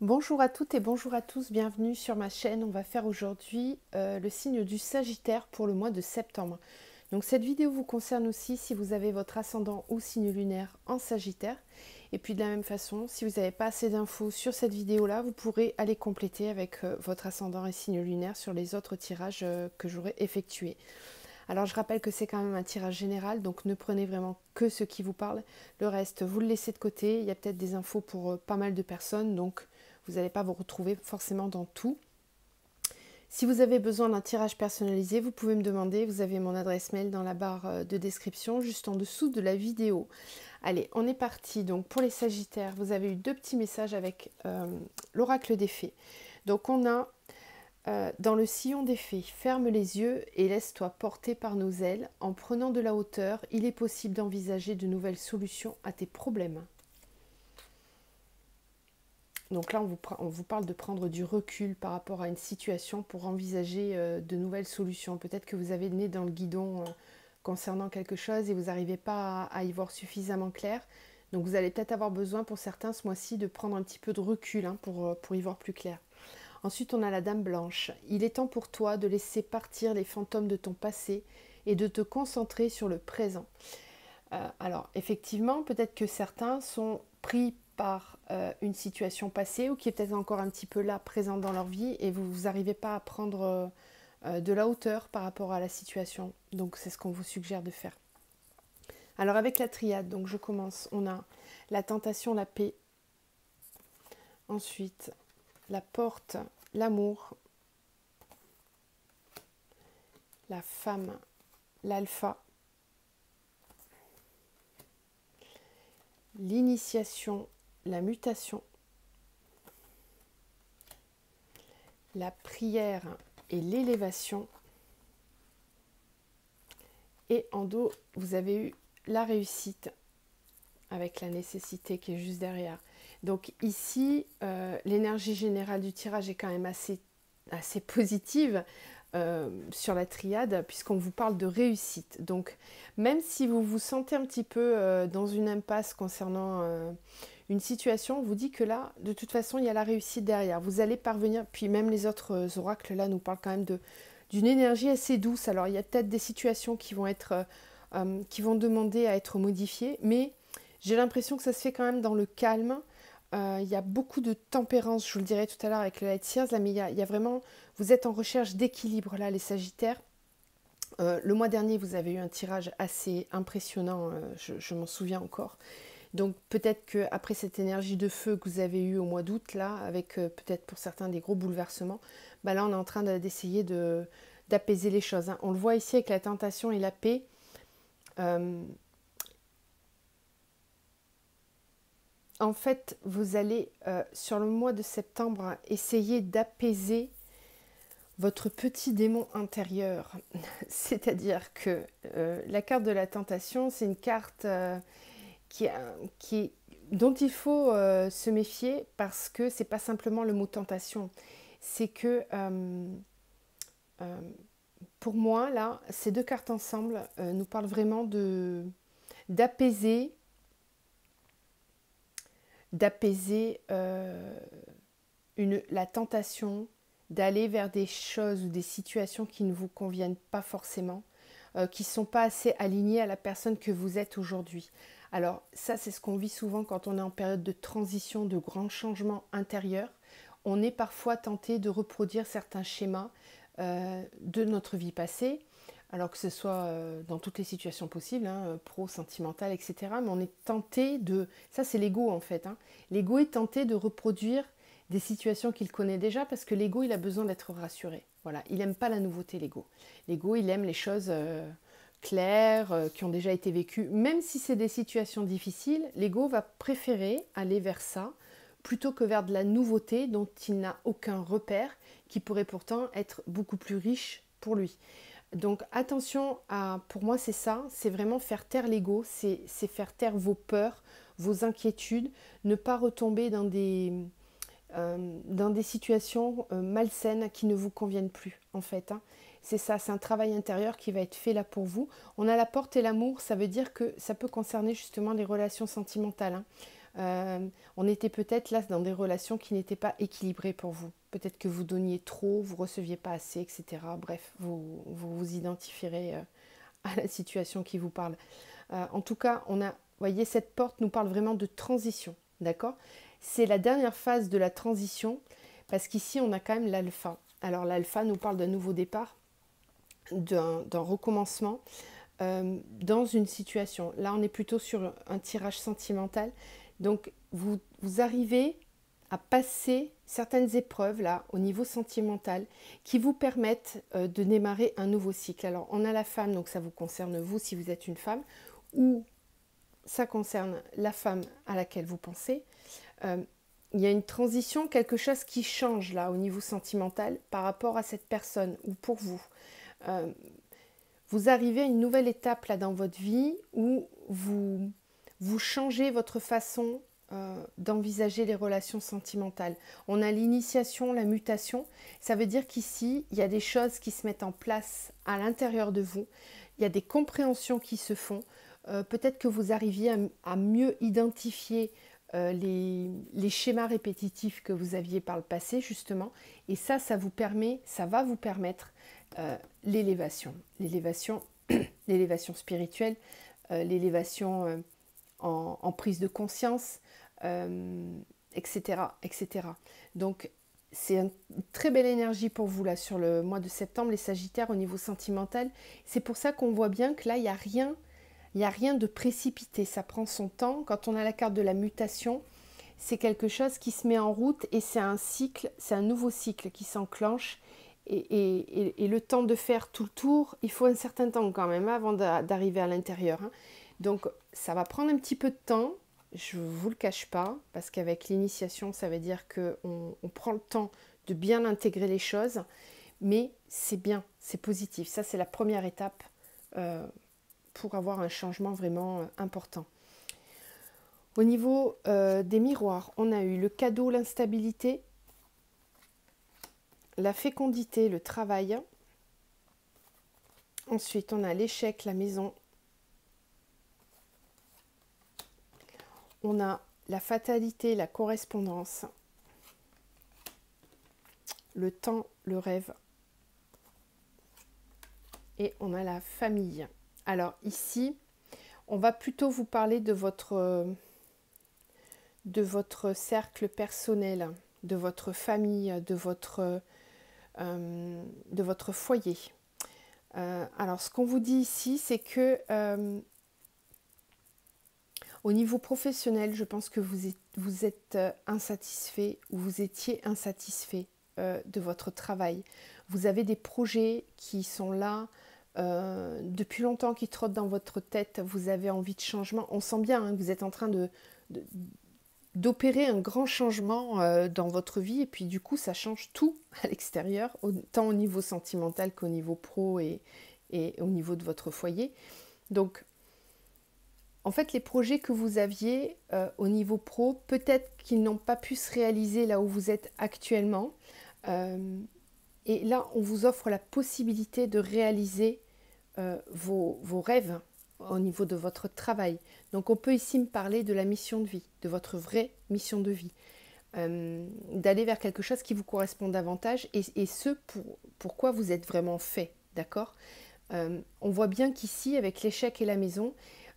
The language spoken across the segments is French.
Bonjour à toutes et bonjour à tous, bienvenue sur ma chaîne. On va faire aujourd'hui le signe du Sagittaire pour le mois de septembre. Donc cette vidéo vous concerne aussi si vous avez votre ascendant ou signe lunaire en Sagittaire. Et puis de la même façon, si vous n'avez pas assez d'infos sur cette vidéo-là, vous pourrez aller compléter avec votre ascendant et signe lunaire sur les autres tirages que j'aurai effectués. Alors je rappelle que c'est quand même un tirage général, donc ne prenez vraiment que ce qui vous parle. Le reste, vous le laissez de côté. Il y a peut-être des infos pour pas mal de personnes, donc vous n'allez pas vous retrouver forcément dans tout. Si vous avez besoin d'un tirage personnalisé, vous pouvez me demander. Vous avez mon adresse mail dans la barre de description, juste en dessous de la vidéo. Allez, on est parti. Donc pour les Sagittaires, vous avez eu deux petits messages avec l'oracle des fées. Donc on a dans le sillon des fées, ferme les yeux et laisse-toi porter par nos ailes. En prenant de la hauteur, il est possible d'envisager de nouvelles solutions à tes problèmes. Donc là, on vous parle de prendre du recul par rapport à une situation pour envisager de nouvelles solutions. Peut-être que vous avez le nez dans le guidon concernant quelque chose et vous n'arrivez pas à y voir suffisamment clair. Donc vous allez peut-être avoir besoin pour certains ce mois-ci de prendre un petit peu de recul pour y voir plus clair. Ensuite, on a la Dame Blanche. Il est temps pour toi de laisser partir les fantômes de ton passé et de te concentrer sur le présent. Alors, effectivement, peut-être que certains sont pris par une situation passée ou qui est peut-être encore un petit peu là, présente dans leur vie, et vous n'arrivez pas à prendre de la hauteur par rapport à la situation. Donc, c'est ce qu'on vous suggère de faire. Alors, avec la triade, donc je commence. On a la tentation, la paix. Ensuite, la porte, l'amour, la femme, l'alpha, l'initiation, la mutation, la prière et l'élévation. Et en dos, vous avez eu la réussite avec la nécessité qui est juste derrière. Donc ici, l'énergie générale du tirage est quand même assez positive sur la triade, puisqu'on vous parle de réussite. Donc même si vous vous sentez un petit peu dans une impasse concernant une situation, on vous dit que là, de toute façon, il y a la réussite derrière. Vous allez parvenir, puis même les autres oracles là nous parlent quand même d'une énergie assez douce. Alors il y a peut-être des situations qui vont demander à être modifiées, mais j'ai l'impression que ça se fait quand même dans le calme. Il y a beaucoup de tempérance, je vous le dirai tout à l'heure avec le Light Seers, là, mais il y a vraiment, vous êtes en recherche d'équilibre là, les Sagittaires. Le mois dernier, vous avez eu un tirage assez impressionnant, je m'en souviens encore. Donc peut-être qu'après cette énergie de feu que vous avez eue au mois d'août, là, avec peut-être pour certains des gros bouleversements, bah là on est en train d'essayer d'apaiser les choses. Hein. On le voit ici avec la tentation et la paix. En fait, vous allez, sur le mois de septembre, essayer d'apaiser votre petit démon intérieur. C'est-à-dire que la carte de la tentation, c'est une carte dont il faut se méfier parce que c'est pas simplement le mot tentation. C'est que, pour moi, là, ces deux cartes ensemble nous parlent vraiment d'apaiser la tentation d'aller vers des choses ou des situations qui ne vous conviennent pas forcément, qui ne sont pas assez alignées à la personne que vous êtes aujourd'hui. Alors ça, c'est ce qu'on vit souvent quand on est en période de transition, de grands changements intérieurs. On est parfois tenté de reproduire certains schémas de notre vie passée, alors que ce soit dans toutes les situations possibles, hein, pro, sentimentale, etc. Mais on est tenté de... Ça, c'est l'ego en fait. Hein. L'ego est tenté de reproduire des situations qu'il connaît déjà parce que l'ego, il a besoin d'être rassuré. Voilà, il n'aime pas la nouveauté, l'ego. L'ego, il aime les choses claires, qui ont déjà été vécues. Même si c'est des situations difficiles, l'ego va préférer aller vers ça plutôt que vers de la nouveauté dont il n'a aucun repère, qui pourrait pourtant être beaucoup plus riche pour lui. Donc attention à, pour moi c'est ça, c'est vraiment faire taire l'ego, c'est faire taire vos peurs, vos inquiétudes, ne pas retomber dans des situations malsaines qui ne vous conviennent plus en fait. Hein. C'est ça, c'est un travail intérieur qui va être fait là pour vous. On a la porte et l'amour, ça veut dire que ça peut concerner justement les relations sentimentales. Hein. On était peut-être là dans des relations qui n'étaient pas équilibrées pour vous. Peut-être que vous donniez trop, vous receviez pas assez, etc. Bref, vous identifierez à la situation qui vous parle. En tout cas, voyez, cette porte nous parle vraiment de transition, d'accord? C'est la dernière phase de la transition, parce qu'ici, on a quand même l'alpha. Alors, l'alpha nous parle d'un nouveau départ, d'un recommencement dans une situation. Là, on est plutôt sur un tirage sentimental. Donc, vous arrivez à passer certaines épreuves là au niveau sentimental qui vous permettent de démarrer un nouveau cycle. Alors, on a la femme, donc ça vous concerne vous si vous êtes une femme, ou ça concerne la femme à laquelle vous pensez. Il y a une transition, quelque chose qui change là au niveau sentimental par rapport à cette personne ou pour vous. Vous arrivez à une nouvelle étape là dans votre vie où vous changez votre façon d'envisager les relations sentimentales. On a l'initiation, la mutation. Ça veut dire qu'ici, il y a des choses qui se mettent en place à l'intérieur de vous. Il y a des compréhensions qui se font. Peut-être que vous arriviez à mieux identifier les schémas répétitifs que vous aviez par le passé, justement. Et ça va vous permettre l'élévation, l'élévation spirituelle, l'élévation en prise de conscience, etc., etc. Donc, c'est une très belle énergie pour vous là sur le mois de septembre, les Sagittaires au niveau sentimental. C'est pour ça qu'on voit bien que là, il n'y a rien de précipité. Ça prend son temps. Quand on a la carte de la mutation, c'est quelque chose qui se met en route et c'est un cycle, c'est un nouveau cycle qui s'enclenche. Et le temps de faire tout le tour, il faut un certain temps quand même avant d'arriver à l'intérieur. Donc ça va prendre un petit peu de temps, je ne vous le cache pas, parce qu'avec l'initiation, ça veut dire qu'on prend le temps de bien intégrer les choses, mais c'est bien, c'est positif. Ça, c'est la première étape pour avoir un changement vraiment important. Au niveau des miroirs, on a eu le cadeau, l'instabilité, la fécondité, le travail. Ensuite, on a l'échec, la maison. On a la fatalité, la correspondance. Le temps, le rêve. Et on a la famille. Alors ici, on va plutôt vous parler de votre personnel, de votre famille, de votre foyer. Alors, ce qu'on vous dit ici, c'est que au niveau professionnel, je pense que vous êtes insatisfait ou vous étiez insatisfait de votre travail. Vous avez des projets qui sont là depuis longtemps, qui trottent dans votre tête. Vous avez envie de changement. On sent bien que vous êtes en train d'opérer un grand changement dans votre vie et puis du coup ça change tout à l'extérieur, tant au niveau sentimental qu'au niveau pro et au niveau de votre foyer. Donc en fait les projets que vous aviez au niveau pro, peut-être qu'ils n'ont pas pu se réaliser là où vous êtes actuellement et là on vous offre la possibilité de réaliser vos rêves au niveau de votre travail. Donc on peut ici me parler de la mission de vie, de votre vraie mission de vie, d'aller vers quelque chose qui vous correspond davantage et ce pourquoi vous êtes vraiment fait, d'accord. On voit bien qu'ici, avec l'échec et la maison,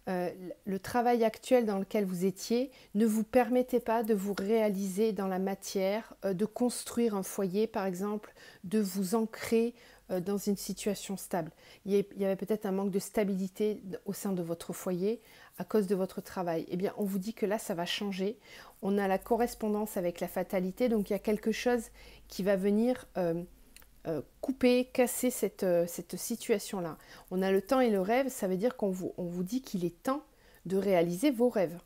le travail actuel dans lequel vous étiez ne vous permettait pas de vous réaliser dans la matière, de construire un foyer par exemple, de vous ancrer dans une situation stable. Il y avait peut-être un manque de stabilité au sein de votre foyer à cause de votre travail. Eh bien, on vous dit que là, ça va changer. On a la correspondance avec la fatalité, donc il y a quelque chose qui va venir couper, casser cette situation-là. On a le temps et le rêve, ça veut dire qu'on vous dit qu'il est temps de réaliser vos rêves.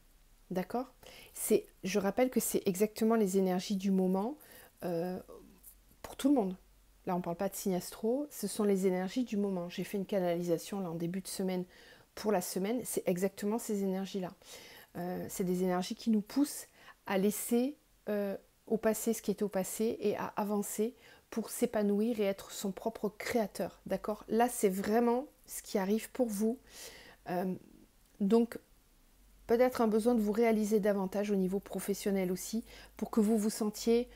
D'accord ? Je rappelle que c'est exactement les énergies du moment pour tout le monde. Là, on ne parle pas de signe astro, ce sont les énergies du moment. J'ai fait une canalisation là, en début de semaine pour la semaine, c'est exactement ces énergies-là. C'est des énergies qui nous poussent à laisser au passé ce qui est au passé et à avancer pour s'épanouir et être son propre créateur. D'accord ? Là, c'est vraiment ce qui arrive pour vous. Donc, peut-être un besoin de vous réaliser davantage au niveau professionnel aussi, pour que vous vous sentiez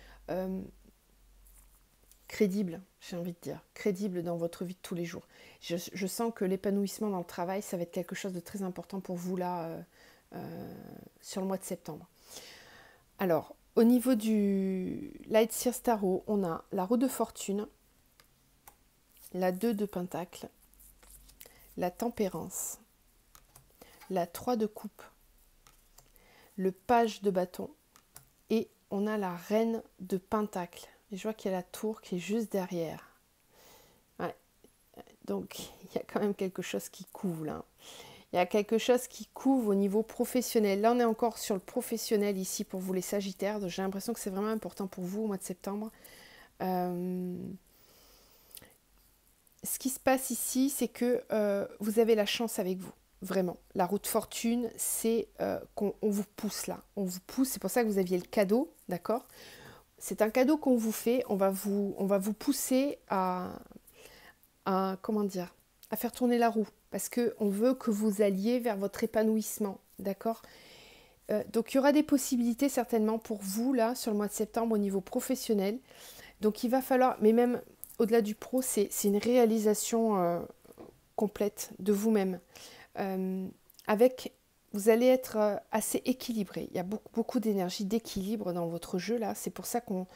crédible, j'ai envie de dire, crédible dans votre vie de tous les jours. Je sens que l'épanouissement dans le travail, ça va être quelque chose de très important pour vous là, sur le mois de septembre. Alors, au niveau du Light Seer Tarot, on a la roue de fortune, la 2 de pentacle, la tempérance, la 3 de coupe, le page de bâton et on a la reine de pentacle. Et je vois qu'il y a la tour qui est juste derrière. Ouais. Donc, il y a quand même quelque chose qui couvre là. Il y a quelque chose qui couvre au niveau professionnel. Là, on est encore sur le professionnel ici pour vous les Sagittaires. J'ai l'impression que c'est vraiment important pour vous au mois de septembre. Ce qui se passe ici, c'est que vous avez la chance avec vous. Vraiment. La roue de fortune, c'est qu'on vous pousse là. On vous pousse. C'est pour ça que vous aviez le cadeau, d'accord ? C'est un cadeau qu'on vous fait. On va vous pousser à comment dire, à faire tourner la roue. Parce qu'on veut que vous alliez vers votre épanouissement, d'accord ? Donc il y aura des possibilités certainement pour vous là sur le mois de septembre au niveau professionnel. Donc il va falloir, mais même au-delà du pro, c'est une réalisation complète de vous-même. Vous allez être assez équilibré. Il y a beaucoup d'énergie, d'équilibre dans votre jeu là. C'est pour ça qu'on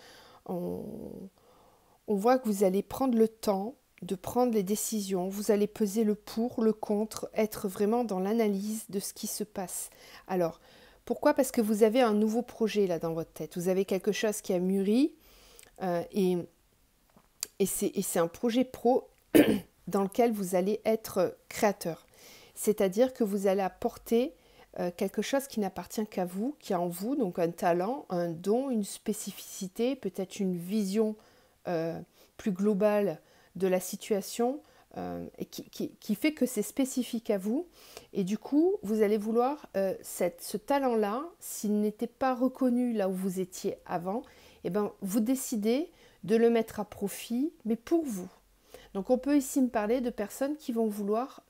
voit que vous allez prendre le temps de prendre les décisions, vous allez peser le pour, le contre, être vraiment dans l'analyse de ce qui se passe. Alors, pourquoi ? Parce que vous avez un nouveau projet là dans votre tête, vous avez quelque chose qui a mûri et c'est un projet pro dans lequel vous allez être créateur. C'est-à-dire que vous allez apporter quelque chose qui n'appartient qu'à vous, qui est en vous, donc un talent, un don, une spécificité, peut-être une vision plus globale de la situation et qui fait que c'est spécifique à vous. Et du coup, vous allez vouloir ce talent-là, s'il n'était pas reconnu là où vous étiez avant, eh ben, vous décidez de le mettre à profit, mais pour vous. Donc on peut ici me parler de personnes qui vont vouloir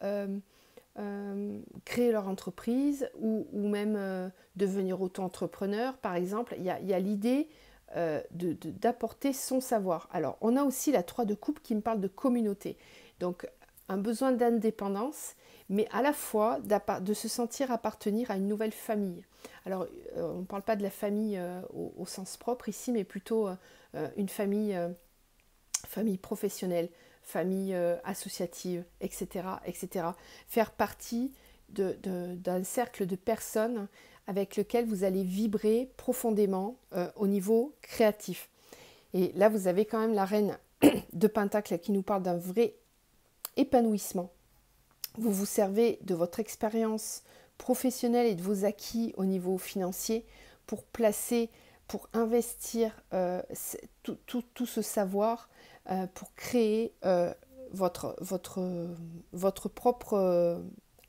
créer leur entreprise ou même devenir auto-entrepreneur, par exemple. Il y a l'idée d'apporter son savoir. Alors, on a aussi la 3 de coupe qui me parle de communauté. Donc, un besoin d'indépendance, mais à la fois de se sentir appartenir à une nouvelle famille. Alors, on ne parle pas de la famille au sens propre ici, mais plutôt une famille professionnelle, famille associative, etc., etc. Faire partie d'un cercle de personnes avec lequel vous allez vibrer profondément au niveau créatif. Et là, vous avez quand même la reine de Pentacle qui nous parle d'un vrai épanouissement. Vous vous servez de votre expérience professionnelle et de vos acquis au niveau financier pour investir tout ce savoir pour créer votre propre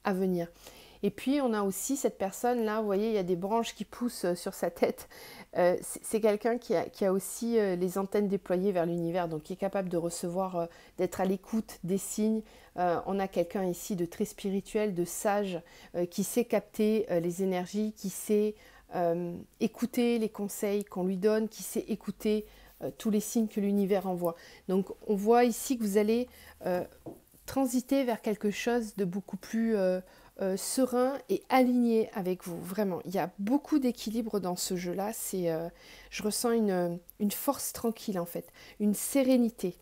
avenir. Et puis, on a aussi cette personne-là, vous voyez, il y a des branches qui poussent sur sa tête. C'est quelqu'un qui a aussi les antennes déployées vers l'univers, donc qui est capable de recevoir, d'être à l'écoute des signes. On a quelqu'un ici de très spirituel, de sage, qui sait capter les énergies, qui sait écouter les conseils qu'on lui donne, qui sait écouter tous les signes que l'univers envoie. Donc, on voit ici que vous allez transiter vers quelque chose de beaucoup plus serein et aligné avec vous, vraiment. Il y a beaucoup d'équilibre dans ce jeu-là. Je ressens une force tranquille en fait, une sérénité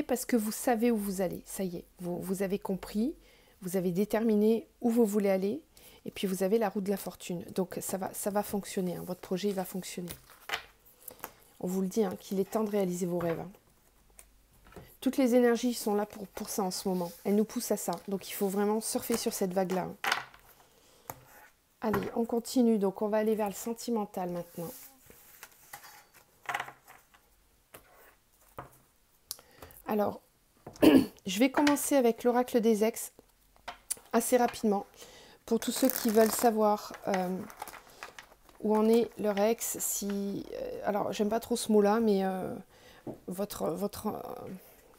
parce que vous savez où vous allez. Ça y est, vous avez compris, vous avez déterminé où vous voulez aller, et puis vous avez la roue de la fortune. Donc ça va fonctionner, hein. Votre projet il va fonctionner. On vous le dit, hein, qu'il est temps de réaliser vos rêves. Hein. Toutes les énergies sont là pour ça en ce moment. Elles nous poussent à ça. Donc il faut vraiment surfer sur cette vague-là. Allez, on continue. Donc on va aller vers le sentimental maintenant. Alors, je vais commencer avec l'oracle des ex assez rapidement. Pour tous ceux qui veulent savoir où en est leur ex, alors j'aime pas trop ce mot-là, mais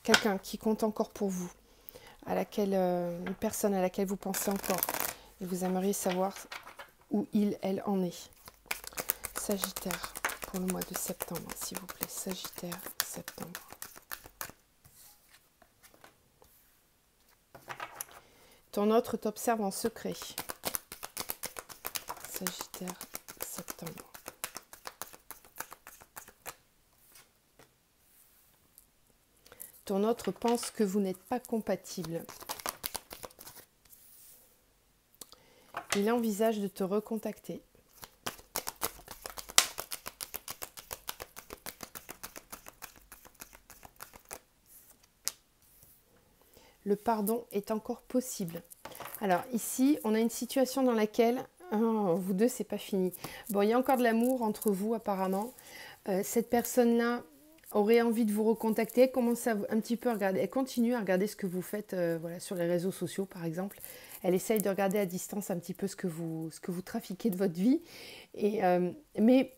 quelqu'un qui compte encore pour vous, une personne à laquelle vous pensez encore, Et vous aimeriez savoir où elle en est. Sagittaire, pour le mois de septembre, s'il vous plaît. Sagittaire, septembre. Ton autre t'observe en secret. Sagittaire, septembre. Ton autre pense que vous n'êtes pas compatible. Il envisage de te recontacter. Le pardon est encore possible. Alors ici, on a une situation dans laquelle, vous deux, c'est pas fini. Bon, il y a encore de l'amour entre vous apparemment. Cette personne-là aurait envie de vous recontacter. Elle commence à un petit peu regarder. Elle continue à regarder ce que vous faites voilà, sur les réseaux sociaux, par exemple. Elle essaye de regarder à distance un petit peu ce que vous trafiquez de votre vie. Et, mais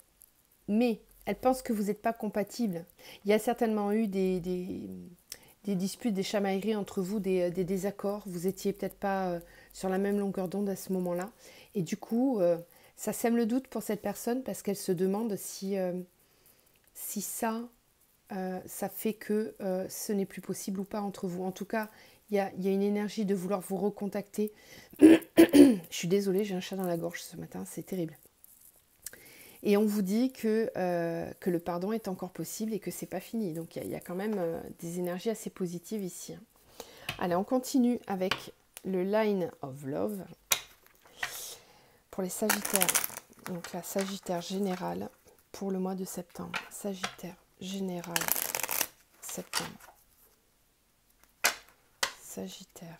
elle pense que vous n'êtes pas compatible. Il y a certainement eu des disputes, des chamailleries entre vous, des désaccords. Vous étiez peut-être pas sur la même longueur d'onde à ce moment-là. Et du coup, ça sème le doute pour cette personne parce qu'elle se demande si ça fait que ce n'est plus possible ou pas entre vous. En tout cas, il y a une énergie de vouloir vous recontacter. Je suis désolée, j'ai un chat dans la gorge ce matin, c'est terrible. Et on vous dit que le pardon est encore possible et que c'est pas fini. Donc il y a quand même des énergies assez positives ici. Allez, on continue avec le Line of Love. Pour les Sagittaires, donc la Sagittaire générale pour le mois de septembre. Sagittaire général, septembre. Sagittaire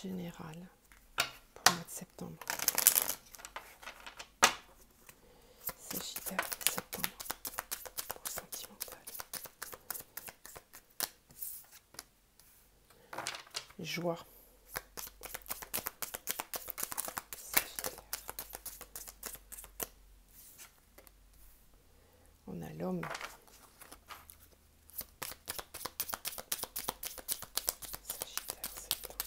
général pour le mois de septembre. Sagittaire, septembre, pour le sentimental. Joie. Sagittaire. On a l'homme. Sagittaire, septembre.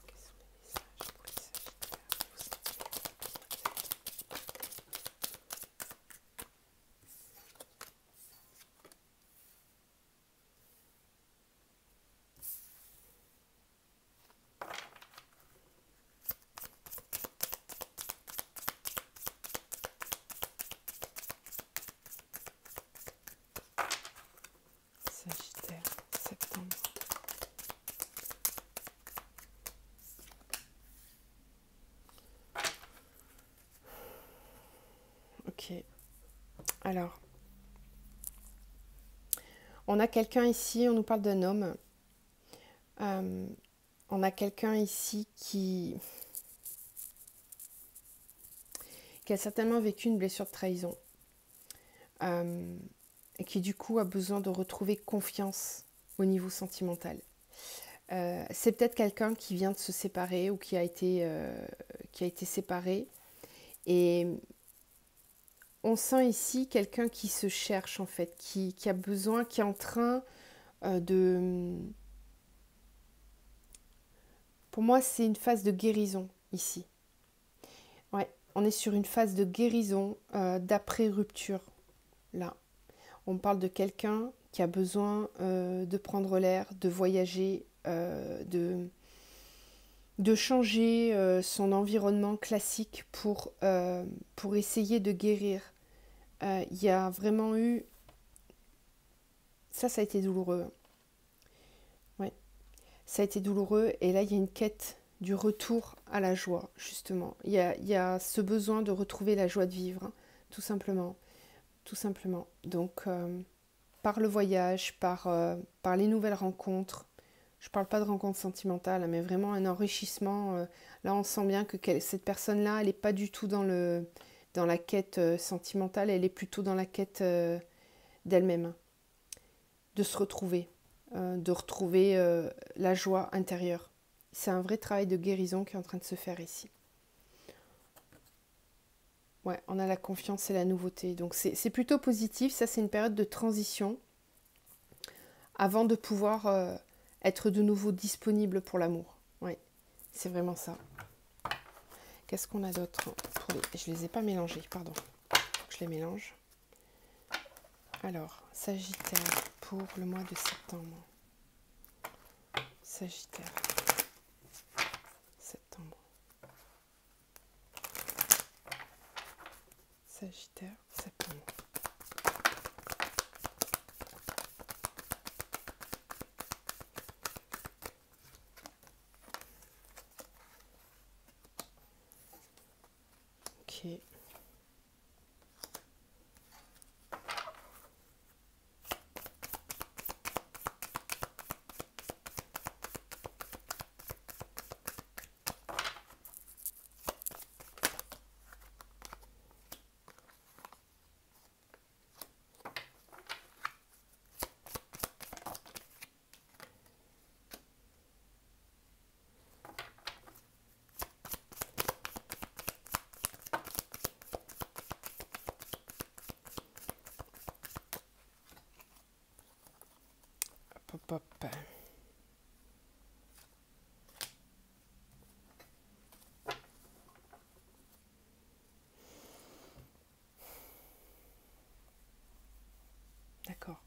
Quels sont les messages pour les Sagittaires? Sagittaire, septembre. Ok. Alors, on a quelqu'un ici, on nous parle d'un homme. On a quelqu'un ici qui a certainement vécu une blessure de trahison. Et qui du coup a besoin de retrouver confiance au niveau sentimental. C'est peut-être quelqu'un qui vient de se séparer ou qui a été séparé. Et on sent ici quelqu'un qui se cherche en fait, qui a besoin, qui est en train de... Pour moi, c'est une phase de guérison ici. Ouais, on est sur une phase de guérison d'après-rupture, là. On parle de quelqu'un qui a besoin de prendre l'air, de voyager, de changer son environnement classique pour essayer de guérir. Il y a vraiment eu... Ça a été douloureux. Ouais. Ça a été douloureux et là, il y a une quête du retour à la joie, justement. Il y a ce besoin de retrouver la joie de vivre, hein, tout simplement. Tout simplement. Donc, par le voyage, par les nouvelles rencontres, je ne parle pas de rencontres sentimentales, mais vraiment un enrichissement. Là, on sent bien que cette personne-là, elle n'est pas du tout dans la quête sentimentale, elle est plutôt dans la quête d'elle-même, de se retrouver, de retrouver la joie intérieure. C'est un vrai travail de guérison qui est en train de se faire ici. Ouais, on a la confiance et la nouveauté. Donc c'est plutôt positif. Ça, c'est une période de transition avant de pouvoir être de nouveau disponible pour l'amour. Oui, c'est vraiment ça. Qu'est-ce qu'on a d'autre pour les... Je ne les ai pas mélangés, pardon. Je les mélange. Alors, Sagittaire pour le mois de septembre. Sagittaire. Septembre. Sagittaire, septembre. Ok. Hop, hop. D'accord.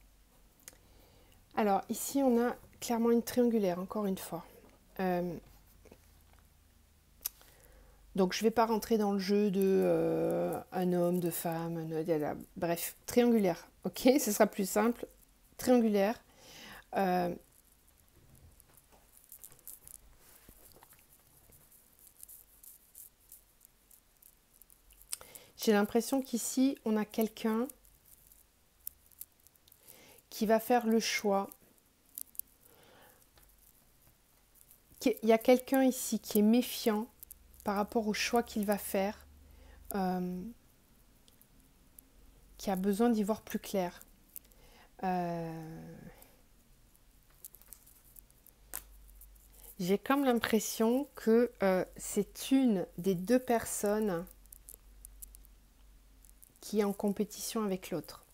Alors, ici, on a clairement une triangulaire, encore une fois. Donc, je ne vais pas rentrer dans le jeu de un homme, de femme, bref, triangulaire. Ok, ce sera plus simple. Triangulaire. J'ai l'impression qu'ici, on a quelqu'un qui va faire le choix. Il y a quelqu'un ici qui est méfiant par rapport au choix qu'il va faire, qui a besoin d'y voir plus clair. J'ai comme l'impression que c'est une des deux personnes qui est en compétition avec l'autre.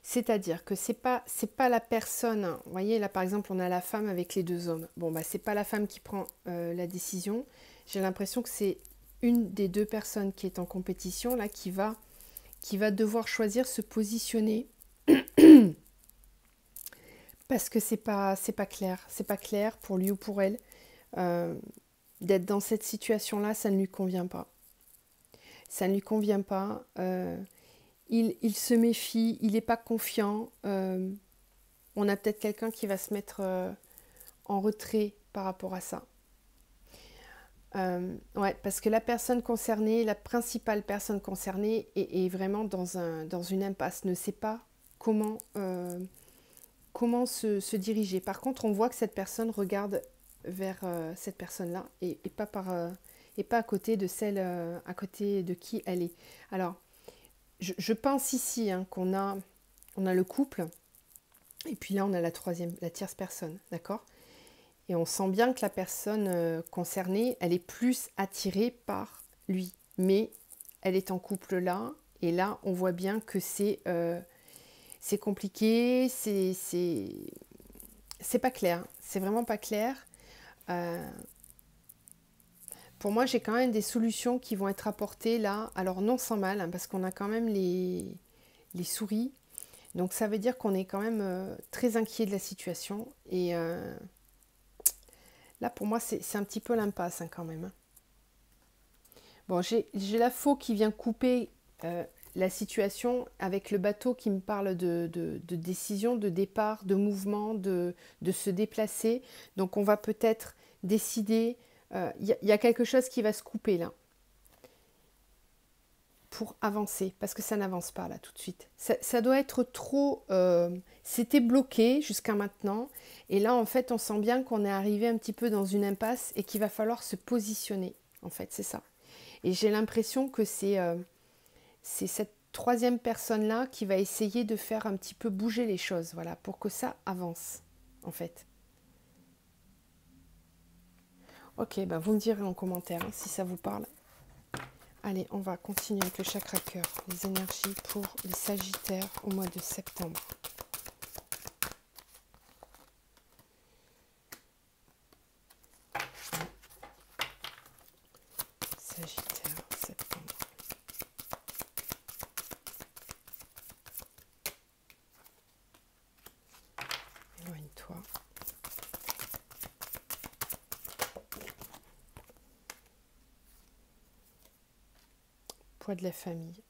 C'est-à-dire que c'est pas la personne, vous voyez là par exemple on a la femme avec les deux hommes. Bon bah c'est pas la femme qui prend la décision. J'ai l'impression que c'est une des deux personnes qui est en compétition là qui va devoir choisir, se positionner parce que c'est pas clair pour lui ou pour elle d'être dans cette situation là, ça ne lui convient pas. Ça ne lui convient pas. Il se méfie, il n'est pas confiant. On a peut-être quelqu'un qui va se mettre en retrait par rapport à ça. Ouais, parce que la personne concernée, la principale personne concernée est vraiment dans une impasse, ne sait pas comment se diriger. Par contre, on voit que cette personne regarde vers cette personne-là et pas à côté de celle à côté de qui elle est. Alors, je pense ici qu'on a le couple, et puis là on a la tierce personne, d'accord? Et on sent bien que la personne concernée, elle est plus attirée par lui. Mais elle est en couple là, et là on voit bien que c'est compliqué, c'est pas clair, c'est vraiment pas clair. Pour moi, j'ai quand même des solutions qui vont être apportées là, alors non sans mal, parce qu'on a quand même les souris. Donc ça veut dire qu'on est quand même très inquiet de la situation. Et là, pour moi, c'est un petit peu l'impasse quand même. Bon, j'ai la faux qui vient couper la situation avec le bateau qui me parle de décision, de départ, de mouvement, de se déplacer. Donc on va peut-être décider... y a quelque chose qui va se couper là pour avancer, parce que ça n'avance pas là tout de suite. Ça doit être trop... c'était bloqué jusqu'à maintenant, et là en fait on sent bien qu'on est arrivé un petit peu dans une impasse et qu'il va falloir se positionner, en fait, c'est ça. Et j'ai l'impression que c'est cette troisième personne-là qui va essayer de faire un petit peu bouger les choses, voilà, pour que ça avance, en fait. Ok, bah vous me direz en commentaire si ça vous parle. Allez, on va continuer avec le chakra cœur, les énergies pour les Sagittaires au mois de septembre. Poids de la famille.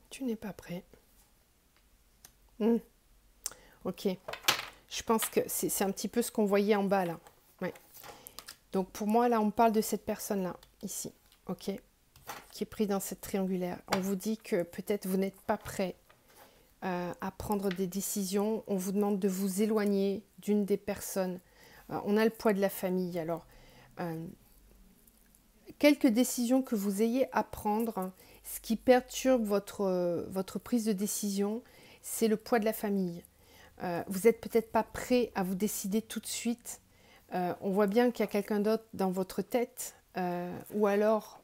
Tu n'es pas prêt. Ok. Je pense que c'est un petit peu ce qu'on voyait en bas là. Ouais. Donc pour moi là, on parle de cette personne-là, ici. Ok. Qui est pris dans cette triangulaire. On vous dit que peut-être vous n'êtes pas prêt à prendre des décisions. On vous demande de vous éloigner d'une des personnes. On a le poids de la famille. Alors, quelques décisions que vous ayez à prendre, ce qui perturbe votre prise de décision, c'est le poids de la famille. Vous n'êtes peut-être pas prêt à vous décider tout de suite. On voit bien qu'il y a quelqu'un d'autre dans votre tête. Ou alors,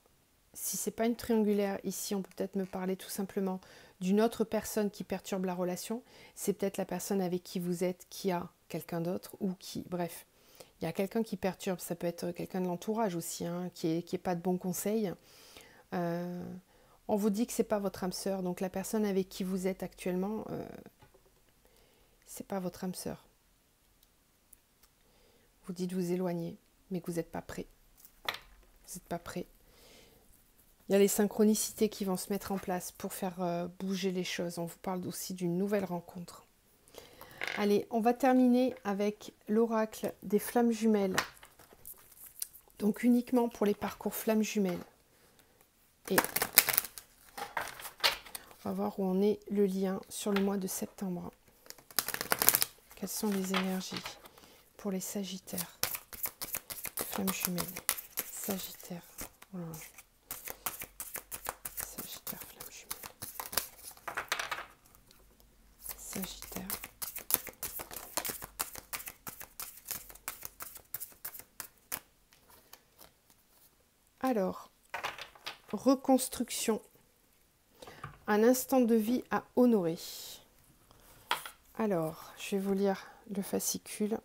si ce n'est pas une triangulaire, ici on peut peut-être me parler tout simplement d'une autre personne qui perturbe la relation. C'est peut-être la personne avec qui vous êtes qui a quelqu'un d'autre ou qui... Bref, il y a quelqu'un qui perturbe. Ça peut être quelqu'un de l'entourage aussi, hein, qui est pas de bons conseils. On vous dit que ce n'est pas votre âme sœur. Donc la personne avec qui vous êtes actuellement, ce n'est pas votre âme sœur. Vous dites vous éloigner, mais que vous n'êtes pas prêt. Vous n'êtes pas prêt. Il y a les synchronicités qui vont se mettre en place pour faire bouger les choses. On vous parle aussi d'une nouvelle rencontre. Allez, on va terminer avec l'oracle des flammes jumelles. Donc uniquement pour les parcours flammes jumelles. Et on va voir où en est le lien sur le mois de septembre. Quelles sont les énergies pour les sagittaires? Flammes jumelles. Sagittaire. Voilà. Sagittaire, flammes jumelles. Sagittaire. Alors, reconstruction. Un instant de vie à honorer. Alors, je vais vous lire le fascicule.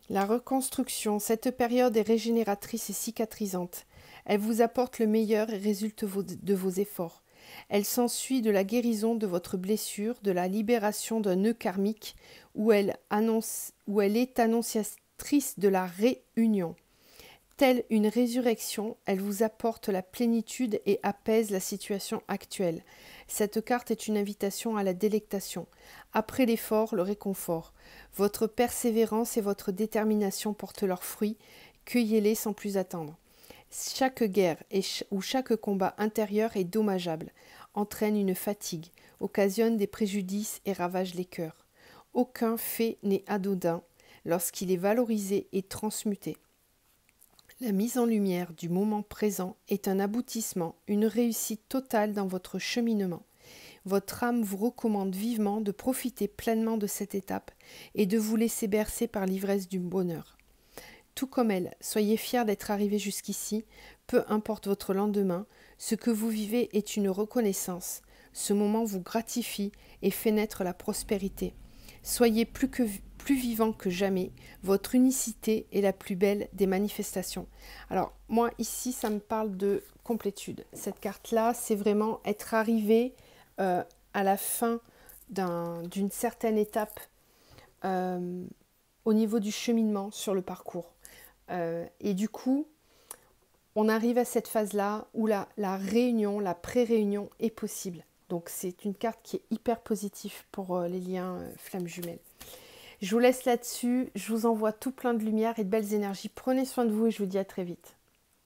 La reconstruction, cette période est régénératrice et cicatrisante. Elle vous apporte le meilleur et résulte de vos efforts. Elle s'ensuit de la guérison de votre blessure, de la libération d'un nœud karmique où elle est annonciatrice de la réunion. Telle une résurrection, elle vous apporte la plénitude et apaise la situation actuelle. Cette carte est une invitation à la délectation. Après l'effort, le réconfort. Votre persévérance et votre détermination portent leurs fruits. Cueillez-les sans plus attendre. Chaque guerre ou chaque combat intérieur est dommageable, entraîne une fatigue, occasionne des préjudices et ravage les cœurs. Aucun fait n'est anodin lorsqu'il est valorisé et transmuté. La mise en lumière du moment présent est un aboutissement, une réussite totale dans votre cheminement. Votre âme vous recommande vivement de profiter pleinement de cette étape et de vous laisser bercer par l'ivresse du bonheur. Tout comme elle, soyez fiers d'être arrivé jusqu'ici, peu importe votre lendemain, ce que vous vivez est une reconnaissance. Ce moment vous gratifie et fait naître la prospérité. Soyez plus vivant que jamais. Votre unicité est la plus belle des manifestations. Alors, moi, ici, ça me parle de complétude. Cette carte-là, c'est vraiment être arrivé à la fin d'une certaine étape au niveau du cheminement sur le parcours. Et du coup, on arrive à cette phase-là où la réunion, la pré-réunion est possible. Donc, c'est une carte qui est hyper positive pour les liens flammes jumelles. Je vous laisse là-dessus. Je vous envoie tout plein de lumière et de belles énergies. Prenez soin de vous et je vous dis à très vite.